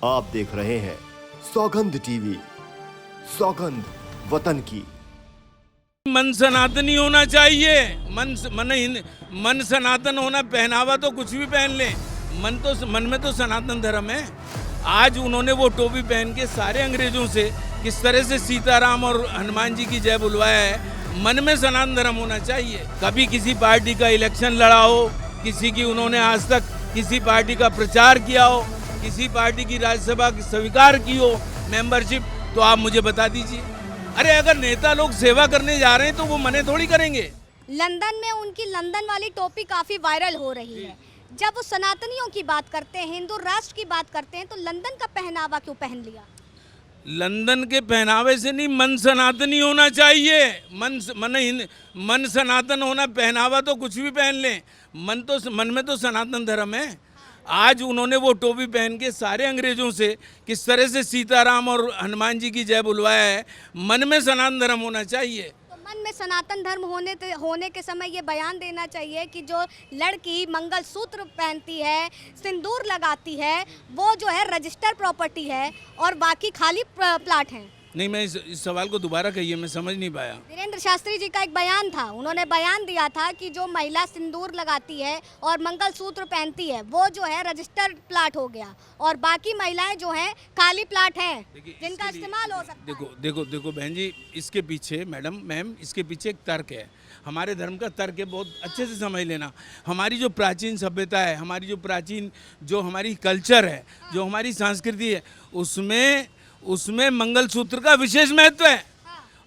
आप देख रहे हैं सौगंध टीवी, सौगंध वतन की। मन सनातनी होना चाहिए। मन सनातन होना, पहनावा तो कुछ भी पहन ले, मन में तो सनातन धर्म है। आज उन्होंने वो टोपी पहन के सारे अंग्रेजों से किस तरह से सीताराम और हनुमान जी की जय बुलवाया है। मन में सनातन धर्म होना चाहिए। कभी किसी पार्टी का इलेक्शन लड़ा हो, किसी की उन्होंने आज तक किसी पार्टी का प्रचार किया हो, किसी पार्टी की राज्यसभा की स्वीकार की हो मेंबरशिप, तो आप मुझे बता दीजिए। अरे अगर नेता लोग सेवा करने जा रहे हैं तो वो मने थोड़ी करेंगे। लंदन में उनकी लंदन वाली टोपी काफी वायरल हो रही है। जब वो सनातनियों की बात करते हैं, हिंदू राष्ट्र की बात करते हैं, तो लंदन का पहनावा क्यों पहन लिया? लंदन के पहनावे से नहीं, मन सनातनी होना चाहिए। मन सनातन होना, पहनावा तो कुछ भी पहन ले, मन में तो सनातन धर्म है। आज उन्होंने वो टोपी पहन के सारे अंग्रेजों से किस तरह से सीताराम और हनुमान जी की जय बुलवाया है। मन में सनातन धर्म होना चाहिए। तो मन में सनातन धर्म होने के समय ये बयान देना चाहिए कि जो लड़की मंगलसूत्र पहनती है, सिंदूर लगाती है, वो जो है रजिस्टर प्रॉपर्टी है और बाकी खाली प्लाट हैं। नहीं, मैं इस सवाल को दोबारा कहिए, मैं समझ नहीं पाया। वीरेंद्र शास्त्री जी का एक बयान था, उन्होंने बयान दिया था कि जो महिला सिंदूर लगाती है और मंगलसूत्र पहनती है वो जो है रजिस्टर्ड प्लाट हो गया और बाकी महिलाएं जो हैं खाली प्लाट हैं जिनका इस्तेमाल हो सकता है। देखो बहन जी, इसके पीछे मैम इसके पीछे एक तर्क है। हमारे धर्म का तर्क है, बहुत अच्छे से समझ लेना। हमारी जो प्राचीन सभ्यता है, हमारी जो हमारी कल्चर है, जो हमारी संस्कृति है, उसमें मंगलसूत्र का विशेष महत्व है।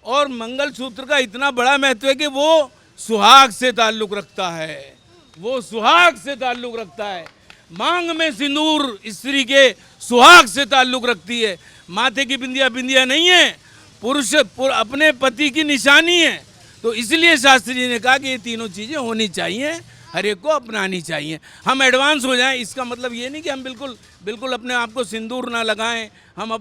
और मंगलसूत्र का इतना बड़ा महत्व है कि वो सुहाग से ताल्लुक रखता है। वो सुहाग से ताल्लुक रखता है। मांग में सिंदूर स्त्री के सुहाग से ताल्लुक रखती है। माथे की बिंदिया नहीं है, पुरुष अपने पति की निशानी है। तो इसलिए शास्त्री जी ने कहा कि ये तीनों चीज़ें होनी चाहिए, हर एक को अपनानी चाहिए। हम एडवांस हो जाएं, इसका मतलब ये नहीं कि हम बिल्कुल अपने आप को सिंदूर ना लगाएं, हम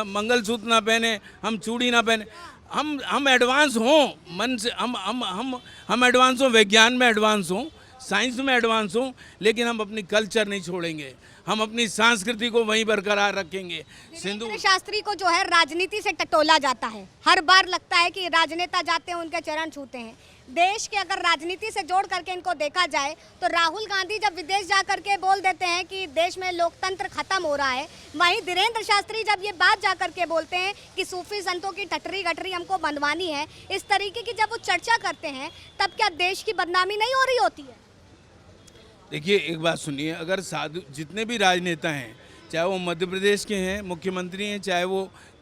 मंगलसूत्र ना पहने, हम चूड़ी ना पहने। हम एडवांस हों, मन से हम एडवांस हों, विज्ञान में एडवांस हों, साइंस में एडवांस हों, लेकिन हम अपनी कल्चर नहीं छोड़ेंगे। हम अपनी संस्कृति को वहीं बरकरार रखेंगे। सिंदूर शास्त्री को जो है राजनीति से टटोला जाता है। हर बार लगता है कि राजनेता जाते हैं उनके चरण छूते हैं। देश के अगर राजनीति से जोड़ करके इनको देखा जाए तो राहुल गांधी जब विदेश जा करके बोल देते हैं कि देश में लोकतंत्र खत्म हो रहा है, वहीं धीरेन्द्र शास्त्री जब ये बात जा करके बोलते हैं कि सूफी संतों की टटरी गटरी हमको बनवानी है, इस तरीके की जब वो चर्चा करते हैं, तब क्या देश की बदनामी नहीं हो रही होती है? देखिए, एक बात सुनिए, अगर साधु जितने भी राजनेता हैं, चाहे वो मध्य प्रदेश के हैं मुख्यमंत्री हैं,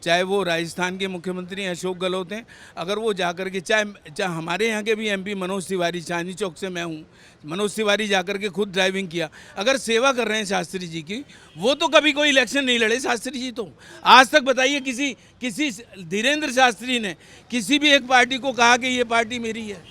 चाहे वो राजस्थान के मुख्यमंत्री हैं अशोक गहलोत हैं, अगर वो जाकर के चाहे हमारे यहाँ के भी एमपी मनोज तिवारी, चांदनी चौक से मैं हूँ, मनोज तिवारी जाकर के खुद ड्राइविंग किया, अगर सेवा कर रहे हैं शास्त्री जी की, वो तो कभी कोई इलेक्शन नहीं लड़े शास्त्री जी। तो आज तक बताइए किसी धीरेन्द्र शास्त्री ने किसी भी एक पार्टी को कहा कि ये पार्टी मेरी है?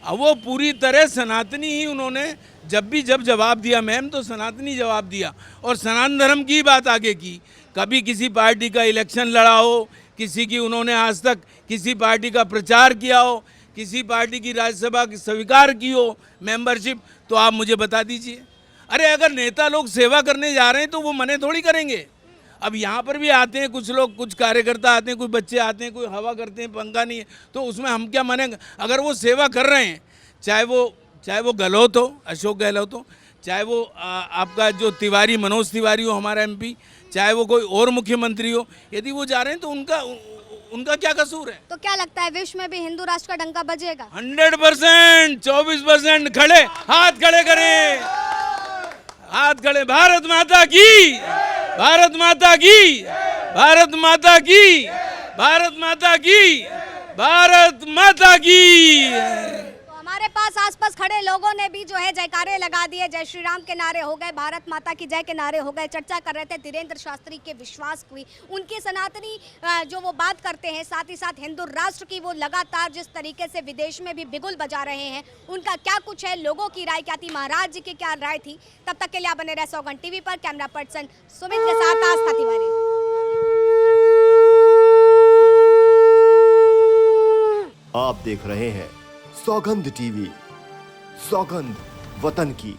अब वो पूरी तरह सनातनी ही उन्होंने जब जवाब दिया मैम, तो सनातनी जवाब दिया और सनातन धर्म की बात आगे की। कभी किसी पार्टी का इलेक्शन लड़ा हो, किसी की उन्होंने आज तक किसी पार्टी का प्रचार किया हो, किसी पार्टी की राज्यसभा की स्वीकार की हो मेंबरशिप, तो आप मुझे बता दीजिए। अरे अगर नेता लोग सेवा करने जा रहे हैं तो वो मने थोड़ी करेंगे। अब यहाँ पर भी आते हैं कुछ लोग, कुछ कार्यकर्ता आते हैं, कुछ बच्चे आते हैं, कोई हवा करते हैं, पंखा नहीं है, तो उसमें हम क्या मानेंगे? अगर वो सेवा कर रहे हैं, चाहे वो गहलोत हो, अशोक गहलोत हो, चाहे वो आपका जो तिवारी मनोज तिवारी हो हमारा एमपी, चाहे वो कोई और मुख्यमंत्री हो, यदि वो जा रहे हैं तो उनका क्या कसूर है? तो क्या लगता है विश्व में भी हिंदू राष्ट्र का डंका बजेगा? 100%। 24% खड़े, हाथ खड़े करें, हाथ खड़े। भारत माता की, भारत माता की, भारत माता की, भारत माता की, भारत माता की। तो हमारे पास आसपास खड़े लोगों ने भी जो है जयकारे लगा दिए, जय श्री राम के नारे हो गए, भारत माता की जय के नारे हो गए। चर्चा कर रहे थे धीरेन्द्र शास्त्री के विश्वास की, उनकी सनातनी जो वो बात करते हैं, साथ ही साथ हिंदू राष्ट्र की वो लगातार जिस तरीके से विदेश में भी बिगुल बजा रहे हैं, उनका क्या कुछ है, लोगों की राय क्या थी, महाराज जी की क्या राय थी। तब तक के लिए आप बने रहे सौगंध टीवी पर। कैमरा पर्सन सुमित के साथ आस्था तिवारी। आप देख रहे हैं सौगंध टीवी, सौगंध वतन की।